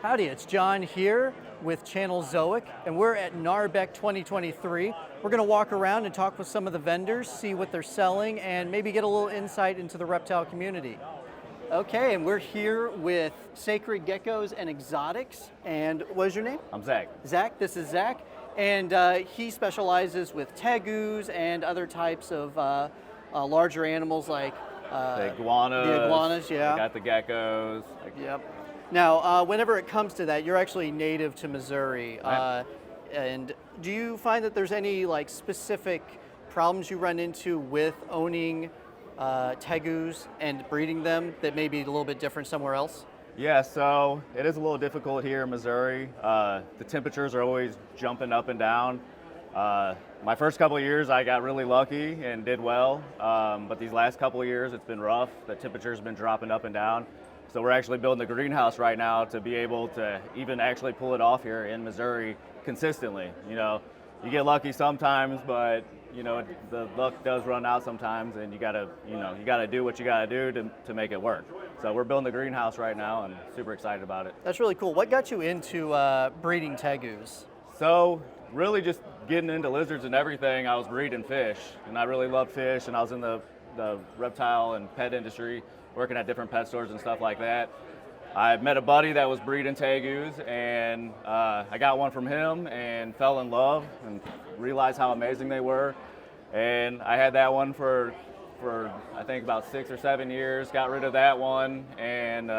Howdy, it's John here with Channel Zoic, and we're at NARBC 2023. We're going to walk around and talk with some of the vendors, see what they're selling, and maybe get a little insight into the reptile community. Okay, and we're here with Sacred Geckos and Exotics. And what is your name? I'm Zach. Zach, this is Zach. And he specializes with tegus and other types of larger animals like The iguanas. The iguanas, yeah. We got the geckos. Yep. Now, whenever it comes to that, you're actually native to Missouri. And do you find that there's any like specific problems you run into with owning tegus and breeding them that may be a little bit different somewhere else? Yeah, so it is a little difficult here in Missouri. The temperatures are always jumping up and down. My first couple of years I got really lucky and did well, but these last couple of years it's been rough. The temperature's been dropping up and down. So we're actually building a greenhouse right now to be able to even actually pull it off here in Missouri consistently. You know, you get lucky sometimes, but you know, the luck does run out sometimes, and you gotta do what you gotta do to make it work. So we're building the greenhouse right now and super excited about it. That's really cool. What got you into breeding tegus? So really just getting into lizards and everything. I was breeding fish, and I really loved fish, and I was in the reptile and pet industry, working at different pet stores and stuff like that. I met a buddy that was breeding tegus, and I got one from him and fell in love and realized how amazing they were. And I had that one for I think about 6 or 7 years, got rid of that one, and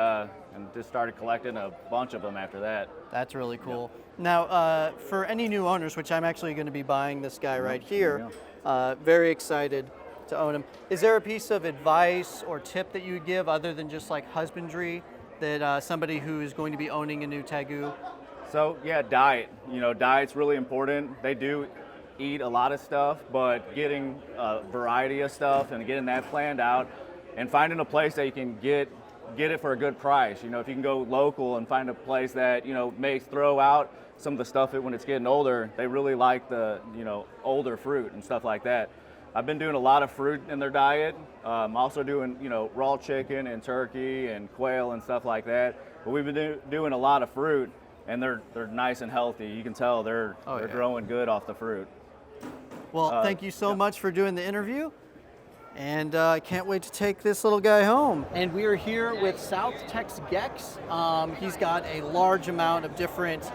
just started collecting a bunch of them after that. That's really cool. Yeah. Now, for any new owners, which I'm actually going to be buying this guy right here, very excited to own him. Is there a piece of advice or tip that you would give other than just like husbandry that somebody who is going to be owning a new tegu? So yeah, diet. You know, diet's really important. They do eat a lot of stuff, but getting a variety of stuff and getting that planned out and finding a place that you can get it for a good price. You know, if you can go local and find a place that, you know, may throw out some of the stuff when it's getting older, they really like the, you know, older fruit and stuff like that. I've been doing a lot of fruit in their diet. I'm also doing, you know, raw chicken and turkey and quail and stuff like that. But we've been doing a lot of fruit, and they're nice and healthy. You can tell they're growing good off the fruit. Well, thank you so much for doing the interview, and I can't wait to take this little guy home. And we are here with South Tex Gex. He's got a large amount of different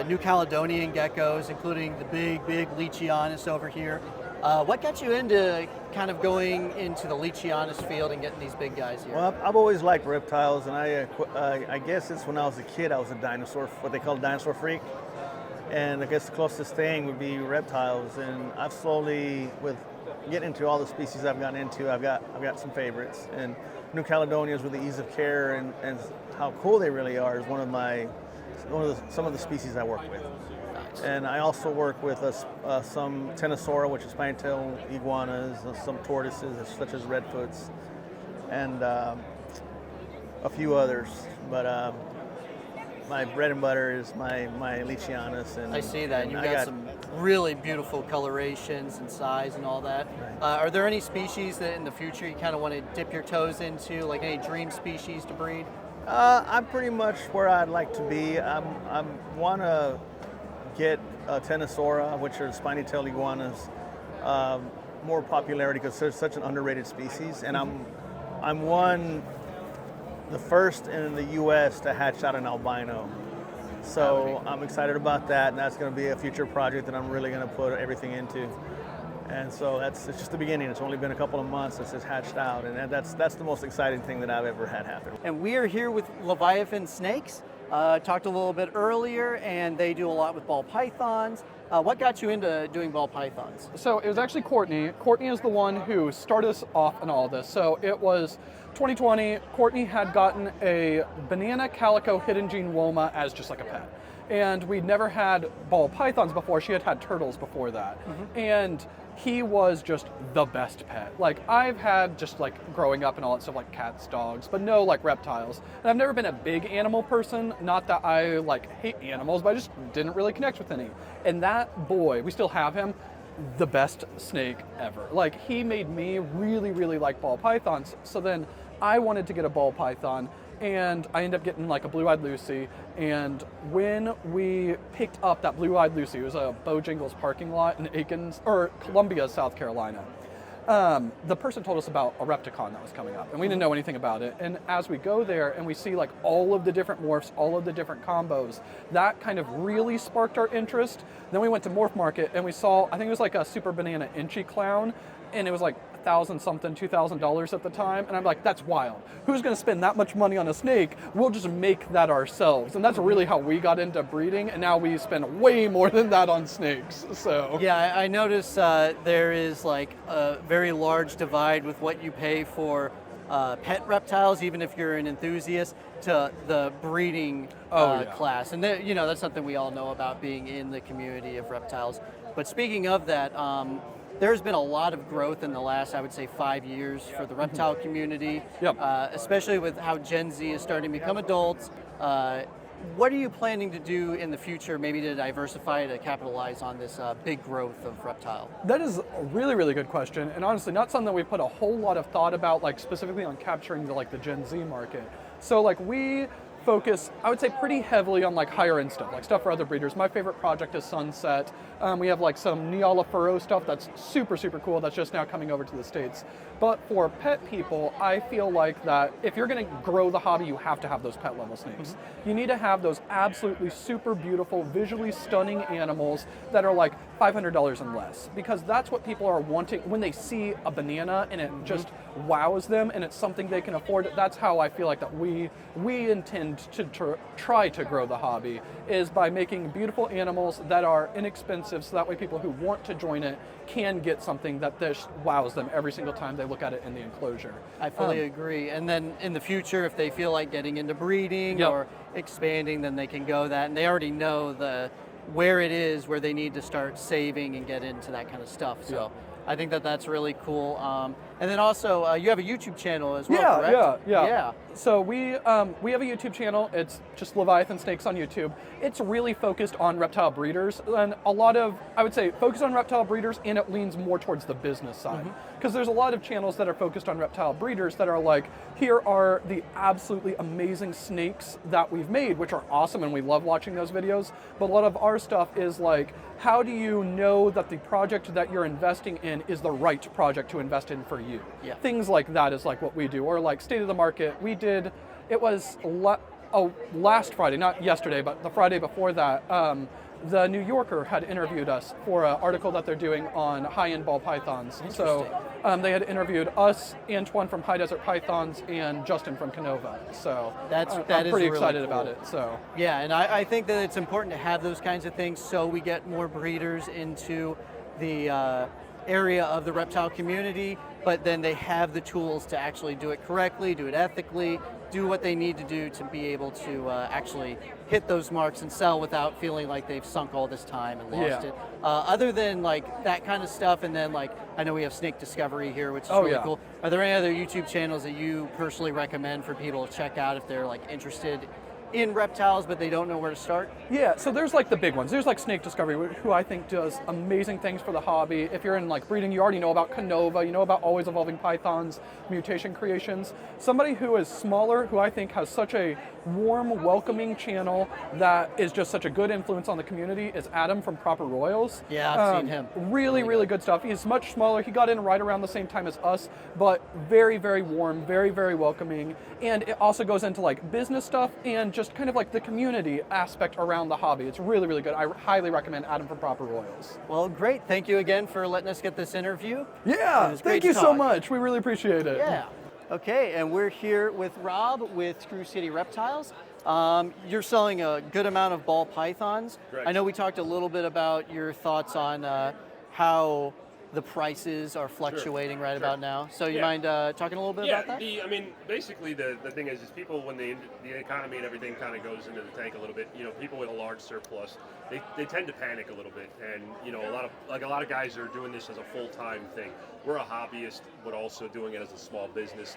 New Caledonian geckos, including the big Leachianus over here. What got you into kind of going into the Leachianus field and getting these big guys here? Well, I've always liked reptiles, and I guess it's when I was a kid I was a dinosaur, what they call a dinosaur freak. And I guess the closest thing would be reptiles. And I've slowly, with getting into all the species I've gotten into, I've got some favorites. And New Caledonians, with the ease of care and how cool they really are, is some of the species I work with. And I also work with some Tenosora, which is spiny-tailed iguanas, some tortoises, such as redfoots, and a few others. But my bread and butter is my Leachianus. And I see that. You've got some really beautiful colorations and size and all that. Right. Are there any species that in the future you kind of want to dip your toes into, like any dream species to breed? I'm pretty much where I'd like to be. I want to get Tenosora, which are spiny-tailed iguanas, more popularity because they're such an underrated species. And I'm the first in the U.S. to hatch out an albino. So I'm excited about that, and that's going to be a future project that I'm really going to put everything into. And so it's just the beginning. It's only been a couple of months since it's hatched out, and that's the most exciting thing that I've ever had happen. And we are here with Leviathan Snakes. Talked a little bit earlier, and they do a lot with ball pythons. What got you into doing ball pythons? So it was actually Courtney. Courtney is the one who started us off in all this. So it was 2020. Courtney had gotten a banana calico hidden gene woma as just like a pet. And we'd never had ball pythons before. She had had turtles before that. Mm-hmm. And he was just the best pet. Like, I've had just like growing up and all that stuff, like cats, dogs, but no like reptiles. And I've never been a big animal person. Not that I like hate animals, but I just didn't really connect with any. And that boy, we still have him, the best snake ever. Like, he made me really, really like ball pythons. So then I wanted to get a ball python. and I ended up getting like a blue-eyed Lucy. And when we picked up that blue-eyed Lucy, it was a Bojangles parking lot in Aikens, or Columbia, South Carolina. The person told us about a Repticon that was coming up, and we didn't know anything about it. And as we go there and we see like all of the different morphs, all of the different combos, that kind of really sparked our interest. Then we went to Morph Market and we saw, I think it was like a Super Banana Inchy Clown, and it was like $1,000 something, $2,000 at the time, and I'm like, that's wild. Who's going to spend that much money on a snake? We'll just make that ourselves, and that's really how we got into breeding. And now we spend way more than that on snakes. So yeah, I notice there is like a very large divide with what you pay for pet reptiles, even if you're an enthusiast, to the breeding class, and that's something we all know about being in the community of reptiles. But speaking of that, there's been a lot of growth in the last, I would say, 5 years for the reptile community, especially with how Gen Z is starting to become adults. What are you planning to do in the future, maybe to diversify, to capitalize on this big growth of reptile? That is a really, really good question, and honestly, not something that we put a whole lot of thought about, like specifically on capturing the Gen Z market. So like we focus, I would say, pretty heavily on like higher end stuff, like stuff for other breeders. My favorite project is Sunset. We have like some Neala Furrow stuff that's super, super cool that's just now coming over to the States. But for pet people, I feel like that if you're going to grow the hobby, you have to have those pet level snakes. You need to have those absolutely super beautiful, visually stunning animals that are like $500 and less, because that's what people are wanting when they see a banana and it just wows them and it's something they can afford. That's how I feel like that we intend to try to grow the hobby, is by making beautiful animals that are inexpensive, so that way people who want to join it can get something that just wows them every single time they look at it in the enclosure. I fully agree. And then in the future, if they feel like getting into breeding or expanding, then they can go that, and they already know where it is where they need to start saving and get into that kind of stuff. So I think that's really cool. And then also, you have a YouTube channel as well, correct? Yeah. So we have a YouTube channel. It's just Leviathan Snakes on YouTube. It's really focused on reptile breeders, and a lot of, I would say, focused on reptile breeders, and it leans more towards the business side. Because there's a lot of channels that are focused on reptile breeders that are like, here are the absolutely amazing snakes that we've made, which are awesome, and we love watching those videos. But a lot of our stuff is like, how do you know that the project that you're investing in is the right project to invest in for you? Things like that is like what we do. Or like State of the Market, we did, it was last Friday, not yesterday, but the Friday before that, the New Yorker had interviewed us for an article that they're doing on high-end ball pythons. So they had interviewed us, Antoine from High Desert Pythons, and Justin from Canova. So I'm pretty really excited cool about it. So yeah, and I think that it's important to have those kinds of things so we get more breeders into the area of the reptile community, but then they have the tools to actually do it correctly, do it ethically, do what they need to do to be able to actually hit those marks and sell without feeling like they've sunk all this time and lost it. Other than like that kind of stuff, and then like I know we have Snake Discovery here, which is really cool. Are there any other YouTube channels that you personally recommend for people to check out if they're like interested in reptiles but they don't know where to start? Yeah, so there's like the big ones. There's like Snake Discovery, who I think does amazing things for the hobby. If you're in like breeding, you already know about Canova, you know about Always Evolving Pythons, Mutation Creations. Somebody who is smaller, who I think has such a warm, welcoming channel that is just such a good influence on the community, is Adam from Proper Royals. Yeah, I've seen him. Really good stuff. He's much smaller. He got in right around the same time as us, but very, very warm, very, very welcoming. And it also goes into like business stuff and just kind of like the community aspect around the hobby. It's really, really good. I highly recommend Adam from Proper Royals. Well, great. Thank you again for letting us get this interview. Yeah, thank you so much. We really appreciate it. Yeah. Okay, and we're here with Rob with Screw City Reptiles. You're selling a good amount of ball pythons. Correct. I know we talked a little bit about your thoughts on how the prices are fluctuating right about now. So you mind talking a little bit about that? I mean, basically the thing is people, when the economy and everything kind of goes into the tank a little bit, people with a large surplus, they tend to panic a little bit. And, a lot of guys are doing this as a full-time thing. We're a hobbyist, but also doing it as a small business.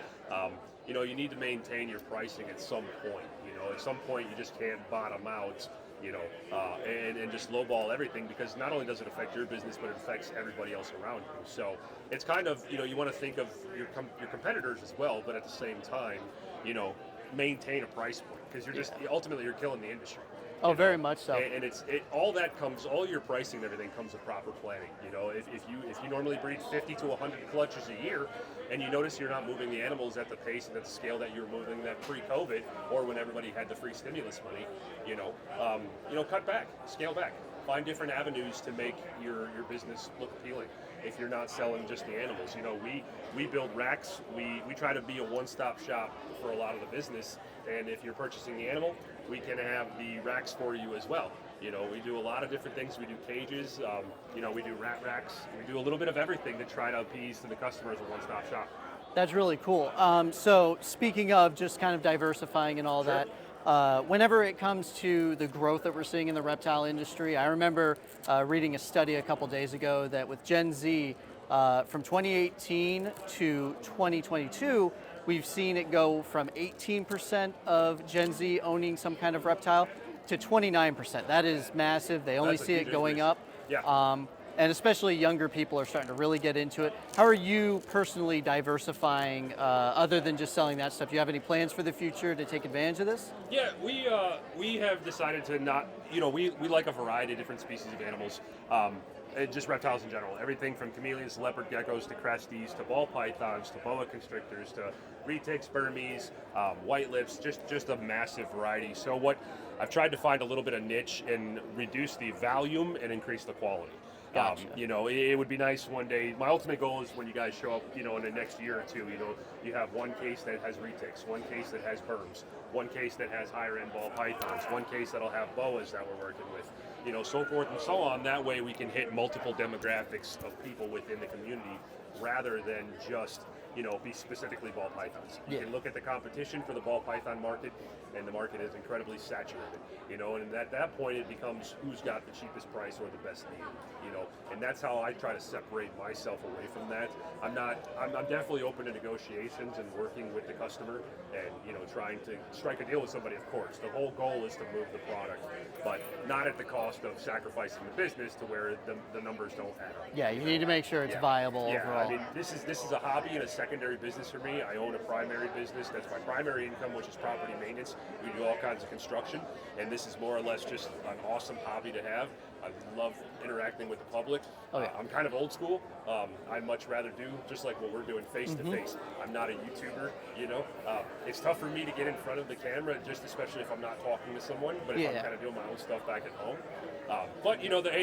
You need to maintain your pricing at some point. At some point you just can't bottom out. And just lowball everything, because not only does it affect your business, but it affects everybody else around you. So it's kind of, you want to think of your competitors as well, but at the same time, maintain a price point, because you're just ultimately you're killing the industry. Oh, very much so. And all your pricing and everything comes with proper planning. You know, if you normally breed 50 to 100 clutches a year, and you notice you're not moving the animals at the pace and at the scale that you were moving that pre-COVID, or when everybody had the free stimulus money, cut back, scale back, find different avenues to make your business look appealing. If you're not selling just the animals, we build racks. We try to be a one-stop shop for a lot of the business. And if you're purchasing the animal, we can have the racks for you as well. We do a lot of different things. We do cages. We do rat racks. We do a little bit of everything to try to appease to the customer as a one-stop shop. That's really cool. So speaking of just kind of diversifying and all that, whenever it comes to the growth that we're seeing in the reptile industry, I remember reading a study a couple days ago that with Gen Z, from 2018 to 2022, we've seen it go from 18% of Gen Z owning some kind of reptile to 29%. That is massive. They only see it going up. Yeah. And especially younger people are starting to really get into it. How are you personally diversifying other than just selling that stuff? Do you have any plans for the future to take advantage of this? Yeah, we have decided to not, we like a variety of different species of animals, just reptiles in general. Everything from chameleons to leopard geckos to cresties to ball pythons to boa constrictors to retics, Burmese, white lips, just a massive variety. So what I've tried to find a little bit of niche and reduce the volume and increase the quality. Gotcha. It would be nice one day. My ultimate goal is when you guys show up, in the next year or two, you have one case that has retics, one case that has burms, one case that has higher end ball pythons, one case that'll have boas that we're working with, so forth and so on. That way we can hit multiple demographics of people within the community rather than just, be specifically ball pythons. You can look at the competition for the ball python market, and the market is incredibly saturated, and at that point it becomes who's got the cheapest price or the best deal, and that's how I try to separate myself away from that. I'm definitely open to negotiations and working with the customer and, trying to strike a deal with somebody, of course. The whole goal is to move the product, but not at the cost of sacrificing the business to where the numbers don't add up. Yeah, you need to make sure it's viable overall. I mean, this is a hobby and a secondary business for me. I own a primary business. That's my primary income, which is property maintenance. We do all kinds of construction, and this is more or less just an awesome hobby to have. I love interacting with the public. I'm kind of old school. I'd much rather do just like what we're doing face to face. I'm not a YouTuber, It's tough for me to get in front of the camera, just especially if I'm not talking to someone, but if I'm kind of doing my own stuff back at home. But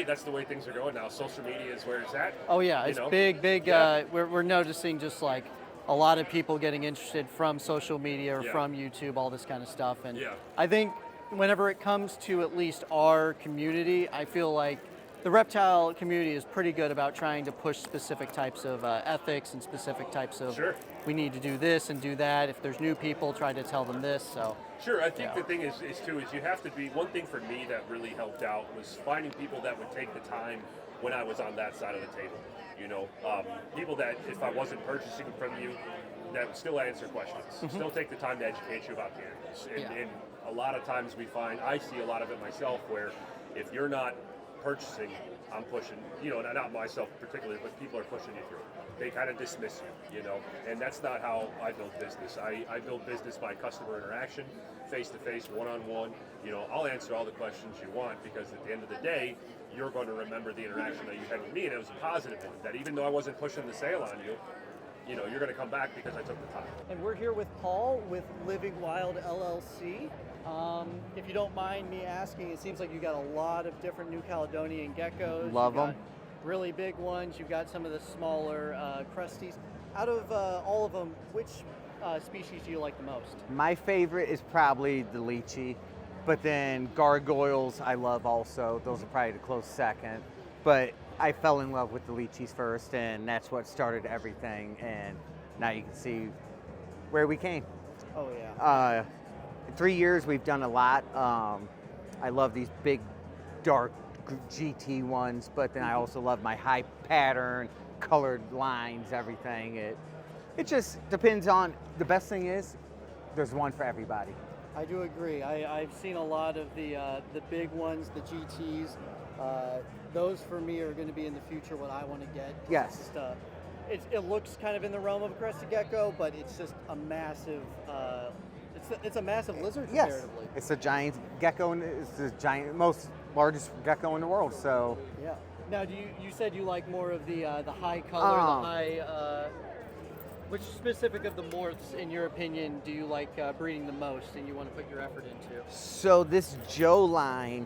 that's the way things are going now. Social media is where it's at. Oh yeah, it's big. Yeah. We're noticing just like a lot of people getting interested from social media or from YouTube, all this kind of stuff. And I think whenever it comes to at least our community, I feel like the reptile community is pretty good about trying to push specific types of ethics and specific types of we need to do this and do that. If there's new people, try to tell them this. So sure, I think the thing is you have to be, one thing for me that really helped out was finding people that would take the time when I was on that side of the table. People that if I wasn't purchasing from you, that would still answer questions, still take the time to educate you about the animals. And a lot of times I see a lot of it myself, where if you're not purchasing, I'm pushing, not myself particularly, but people are pushing you through. They kind of dismiss you, and that's not how I build business. I build business by customer interaction, face-to-face, one-on-one. I'll answer all the questions you want, because at the end of the day, you're going to remember the interaction that you had with me, and it was a positive one, that even though I wasn't pushing the sale on you, you're going to come back because I took the time. And we're here with Paul with Wild LLC. If you don't mind me asking, it seems like you got a lot of different New Caledonian geckos. Love them. Really big ones. You've got some of the smaller cresties. Out of all of them, which species do you like the most? My favorite is probably the lychee, but then gargoyles I love also. Those are probably the close second. But I fell in love with the lychees first, and that's what started everything. And now you can see where we came. Oh yeah. In 3 years we've done a lot. I love these big, dark GT ones, but then I also love my high pattern, colored lines, everything. It just depends on, the best thing is there's one for everybody. I do agree. I've seen a lot of the big ones, the GTs. Those for me are going to be in the future what I want to get. Yes. It looks kind of in the realm of a crested gecko, but it's just a massive, It's a massive lizard Yes, comparatively. it's a giant gecko. It's the most largest gecko in the world. So Yeah. Now, you said you like more of the high color, the high. Which specific of the morphs, in your opinion, do you like breeding the most, and you want to put your effort into? So this Joe line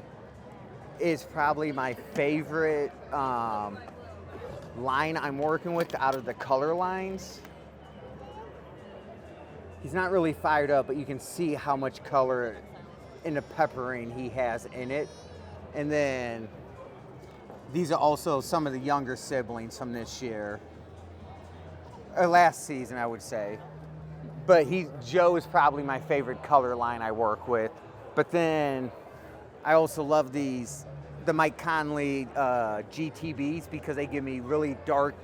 is probably my favorite line I'm working with out of the color lines. He's not really fired up, but you can see how much color in the peppering he has in it. And then these are also some of the younger siblings from this year. Or last season, I would say. But Joe is probably my favorite color line I work with. But then I also love the Mike Conley GTBs because they give me really dark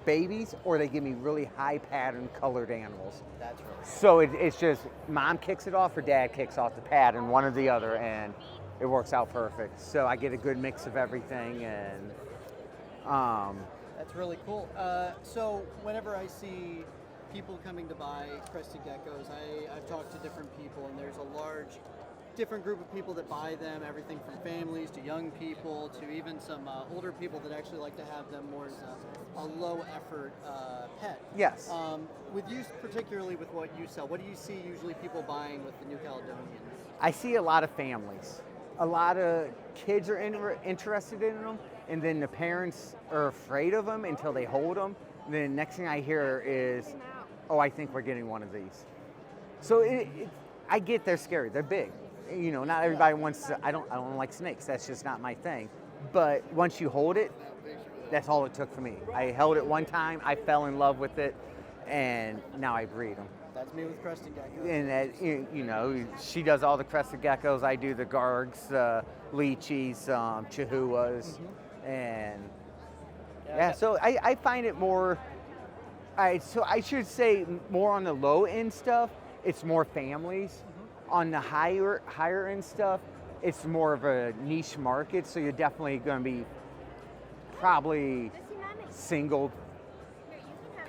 babies or they give me really high pattern colored animals. That's right. So it's just mom kicks it off or dad kicks off the pattern, one or the other, and it works out perfect. So I get a good mix of everything, and That's really cool. So whenever I see people coming to buy crested geckos, I've talked to different people, and there's a different group of people that buy them, everything from families to young people to even some older people that actually like to have them more as a low effort pet. yes. With you, particularly with what you sell, what do you see usually people buying with the New Caledonians? I see a lot of families. A lot of kids are interested in them, and then the parents are afraid of them until they hold them. And then the next thing I hear is, oh, I think we're getting one of these. So I get they're scary. They're big. You know, not everybody wants to, I don't like snakes. That's just not my thing. But once you hold it, that's all it took for me. I held it one time, I fell in love with it, and now I breed them. That's me with crested geckos. And that, you know, she does all the crested geckos. I do the gargs, lychees, chihuahuas, and so I find it more. So I should say more on the low end stuff. It's more families. On the higher end stuff, it's more of a niche market. So you're definitely going to be probably single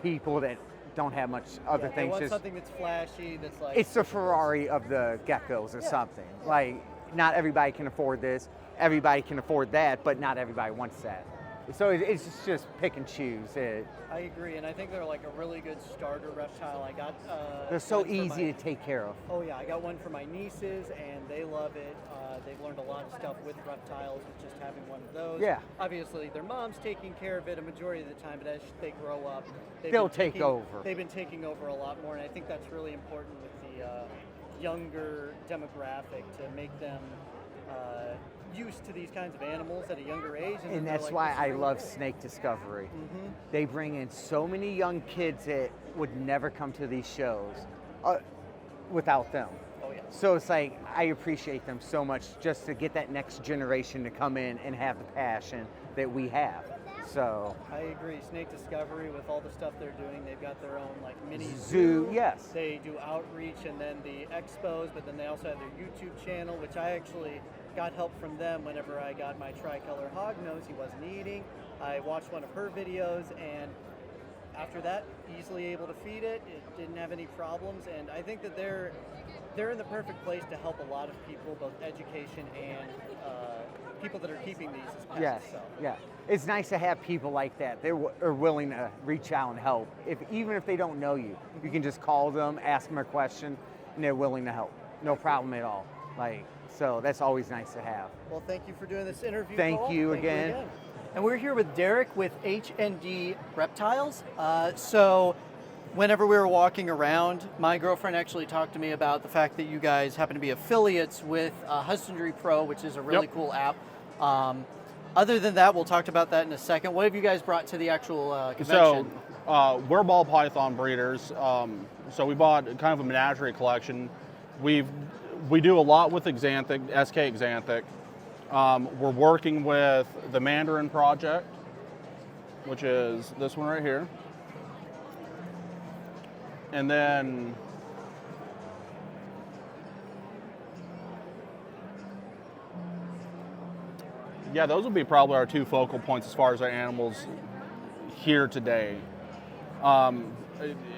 people that don't have much other They things. want something that's flashy, that's like... It's the Ferrari of the geckos or something. Like, not everybody can afford this, everybody can afford that, but not everybody wants that. So it's just pick and choose. I agree, and I think they're like a really good starter reptile. I got They're so one for easy to take care of. Oh yeah, I got one for my nieces, and they love it. They've learned a lot of stuff with reptiles with just having one of those. Yeah. Obviously, their mom's taking care of it a majority of the time, but as they grow up, They'll take over. They've been taking over a lot more, and I think that's really important with the younger demographic to make them used to these kinds of animals at a younger age. And that's why I love Snake Discovery. They bring in so many young kids that would never come to these shows without them. Oh yeah. So it's like, I appreciate them so much just to get that next generation to come in and have the passion that we have. So I agree. Snake Discovery, with all the stuff they're doing, they've got their own like mini zoo, yes. They do outreach and then the expos, but then they also have their YouTube channel, which I actually got help from them whenever I got my tricolor hognose. He wasn't eating. I watched one of her videos, and after that, easily able to feed it. It didn't have any problems, and I think that they're in the perfect place to help a lot of people, both education and people that are keeping these as pets. Yes, So. yeah. It's nice to have people like that. They are willing to reach out and help. Even if they don't know you, you can just call them, ask them a question, and they're willing to help. No problem at all. So that's always nice to have. Well, thank you for doing this interview. Thank Cole. you Thank again. You again. And we're here with Derek with D Reptiles. So whenever we were walking around, my girlfriend actually talked to me about the fact that you guys happen to be affiliates with Husbandry Pro, which is a really cool app. Other than that, we'll talk about that in a second. What have you guys brought to the actual convention? So we're ball python breeders. So we bought kind of a menagerie collection. We do a lot with Xanthic, SK Xanthic. We're working with the Mandarin Project, which is this one right here. And then yeah, those would be probably our two focal points as far as our animals here today.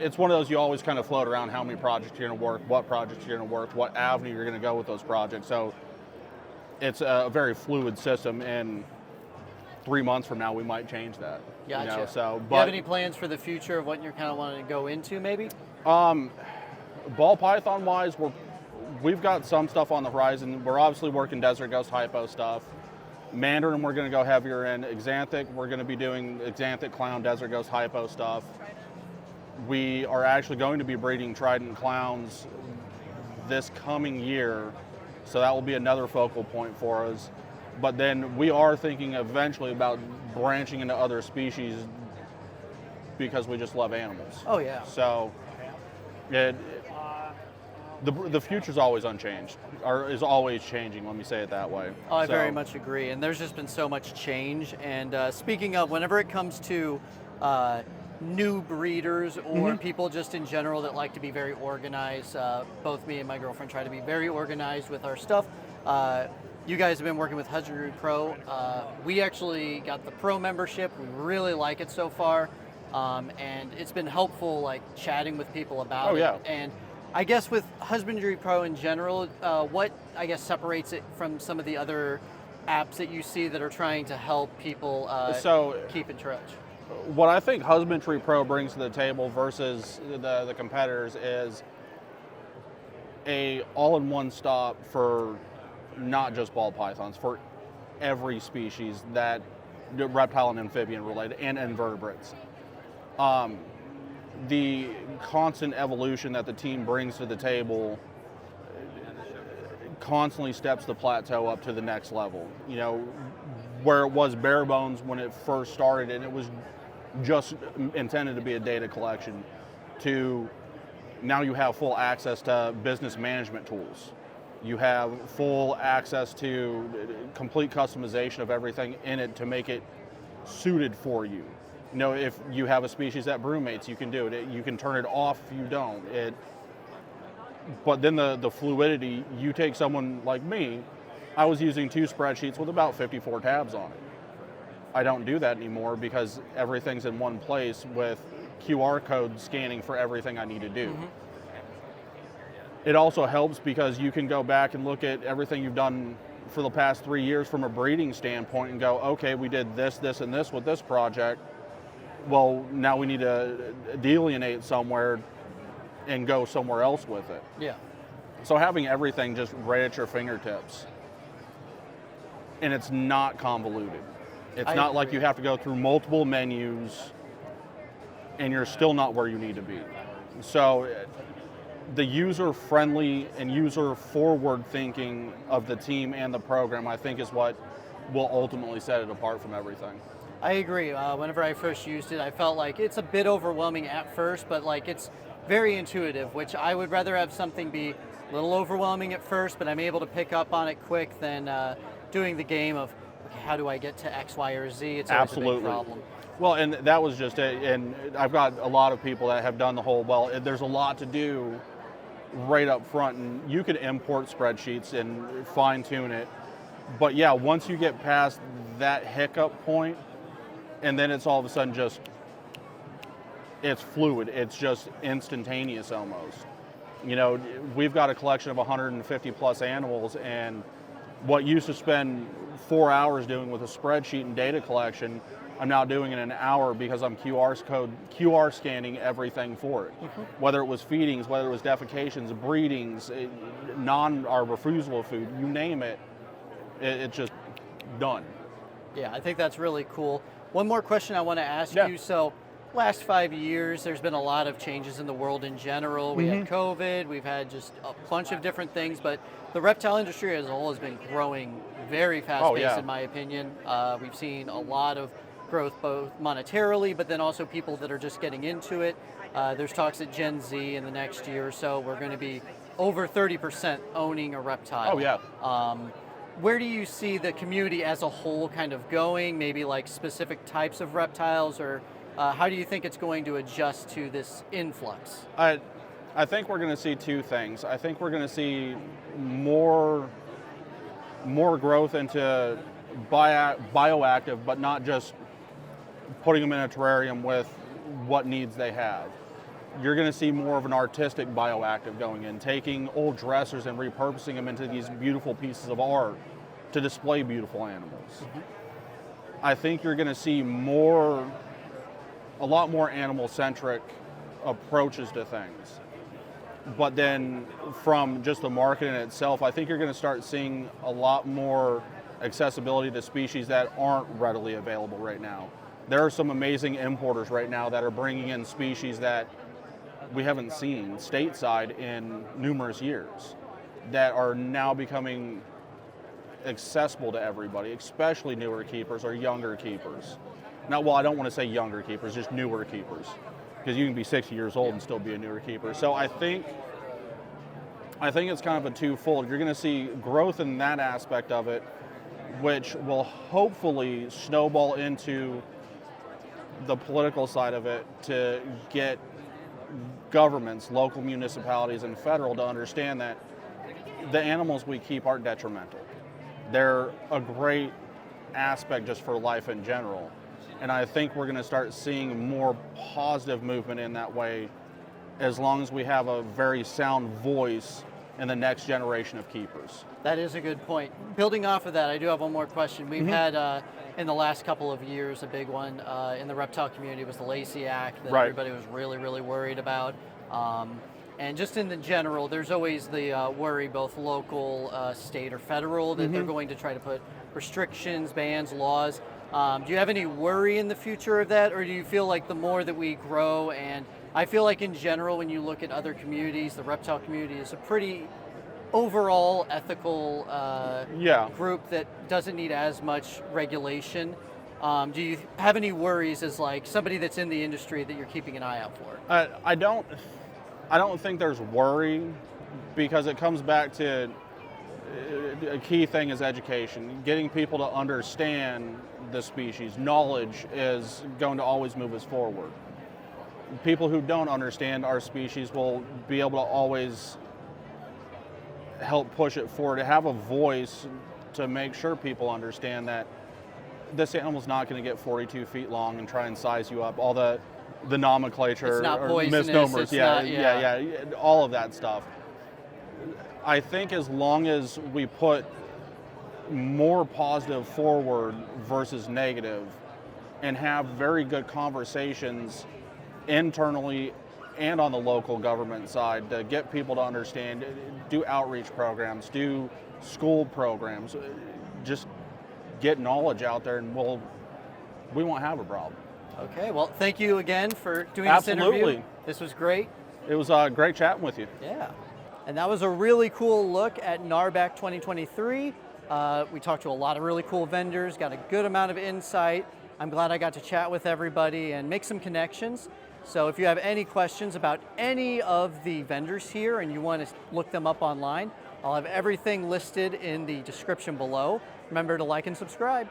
it's one of those you always kind of float around how many projects you're going to work, what projects you're going to work, what avenue you're going to go with those projects. So it's a very fluid system, and 3 months from now we might change that. Gotcha. You know, so, Do you have any plans for the future of what you're kind of wanting to go into, maybe? Ball python wise, we've got some stuff on the horizon. We're obviously working desert ghost hypo stuff. Mandarin, we're going to go heavier in. Exanthic, we're going to be doing Exanthic clown, desert ghost hypo stuff. We are actually going to be breeding trident clowns this coming year, so that will be another focal point for us. But then we are thinking eventually about branching into other species because we just love animals. Oh, yeah. So the future's always unchanged, or is always changing, let me say it that way. Oh, I very much agree. And there's just been so much change. And speaking of, whenever it comes to new breeders or people just in general that like to be very organized, both me and my girlfriend try to be very organized with our stuff. You guys have been working with Husbandry Pro. We actually got the Pro membership. We really like it so far. And it's been helpful, like chatting with people about it. Yeah. And I guess with Husbandry Pro in general, what I guess separates it from some of the other apps that you see that are trying to help people keep in touch? What I think Husbandry Pro brings to the table versus the competitors is a all-in-one stop for not just ball pythons, for every species that reptile and amphibian related, and invertebrates. The constant evolution that the team brings to the table constantly steps the plateau up to the next level. You know, where it was bare bones when it first started and it was just intended to be a data collection, to now you have full access to business management tools. You have full access to complete customization of everything in it to make it suited for you. You know, if you have a species that brumates, you can do it. You can turn it off if you don't. But then the fluidity, you take someone like me, I was using 2 spreadsheets with about 54 tabs on it. I don't do that anymore because everything's in one place with QR code scanning for everything I need to do. It also helps because you can go back and look at everything you've done for the past 3 years from a breeding standpoint and go, okay, we did this, this, and this with this project. Well, now we need to delineate somewhere and go somewhere else with it. Yeah. So having everything just right at your fingertips, and it's not convoluted. It's not like you have to go through multiple menus and you're still not where you need to be. So the user-friendly and user-forward thinking of the team and the program, I think, is what will ultimately set it apart from everything. I agree. Whenever I first used it, I felt like it's a bit overwhelming at first, but like it's very intuitive, which I would rather have something be a little overwhelming at first, but I'm able to pick up on it quick than doing the game of, okay, how do I get to X, Y, or Z? It's always a big problem. Well, and that was just it. And I've got a lot of people that have done the whole, well, there's a lot to do right up front, and you can import spreadsheets and fine tune it. But yeah, once you get past that hiccup point, and then it's all of a sudden just, it's fluid. It's just instantaneous almost. You know, we've got a collection of 150 plus animals, and what used to spend 4 hours doing with a spreadsheet and data collection, I'm now doing in an hour because I'm QR scanning everything for it. Whether it was feedings, whether it was defecations, breedings, non-arborfusal food, you name it, it's just done. Yeah, I think that's really cool. One more question I want to ask you. So, last 5 years, there's been a lot of changes in the world in general. We had COVID, we've had just a bunch of different things, but the reptile industry as a whole has been growing very fast-paced, in my opinion. We've seen a lot of growth both monetarily, but then also people that are just getting into it. There's talks at Gen Z in the next year or so, we're going to be over 30% owning a reptile. Oh, yeah. Where do you see the community as a whole kind of going? Maybe like specific types of reptiles, or how do you think it's going to adjust to this influx? I think we're going to see two things. I think we're going to see more growth into bioactive, but not just putting them in a terrarium with what needs they have. you're going to see more of an artistic bioactive going in, taking old dressers and repurposing them into these beautiful pieces of art to display beautiful animals. I think you're going to see a lot more animal-centric approaches to things. But then from just the market in itself, I think you're going to start seeing a lot more accessibility to species that aren't readily available right now. There are some amazing importers right now that are bringing in species that we haven't seen stateside in numerous years that are now becoming accessible to everybody, especially newer keepers or younger keepers. Now, well, I don't want to say younger keepers, just newer keepers, because you can be 60 years old and still be a newer keeper. So I think it's kind of a twofold. You're going to see growth in that aspect of it, which will hopefully snowball into the political side of it to get governments, local municipalities, and federal to understand that the animals we keep aren't detrimental. They're a great aspect just for life in general. And I think we're going to start seeing more positive movement in that way as long as we have a very sound voice in the next generation of keepers. That is a good point. Building off of that, I do have one more question. We've had, in the last couple of years, a big one in the reptile community was the Lacey Act that everybody was really, really worried about. And just in the general, there's always the worry, both local, state, or federal, that they're going to try to put restrictions, bans, laws. Do you have any worry in the future of that, or do you feel like the more that we grow, and I feel like in general, when you look at other communities, the reptile community is a pretty overall ethical group that doesn't need as much regulation. Do you have any worries as like somebody that's in the industry that you're keeping an eye out for? I don't think there's worry, because it comes back to a key thing is education, getting people to understand the species. Knowledge is going to always move us forward. People who don't understand our species will be able to always help push it forward, to have a voice to make sure people understand that this animal's not going to get 42 feet long and try and size you up. All the nomenclature or misnomers, all of that stuff. I think as long as we put more positive forward versus negative and have very good conversations internally and on the local government side to get people to understand, do outreach programs, do school programs, just get knowledge out there, and we won't have a problem. Okay, well, thank you again for doing this Absolutely. interview. This was great. It was great chatting with you. Yeah. And that was a really cool look at NARBC 2023. We talked to a lot of really cool vendors, got a good amount of insight. I'm glad I got to chat with everybody and make some connections. So if you have any questions about any of the vendors here and you want to look them up online, I'll have everything listed in the description below. Remember to like and subscribe.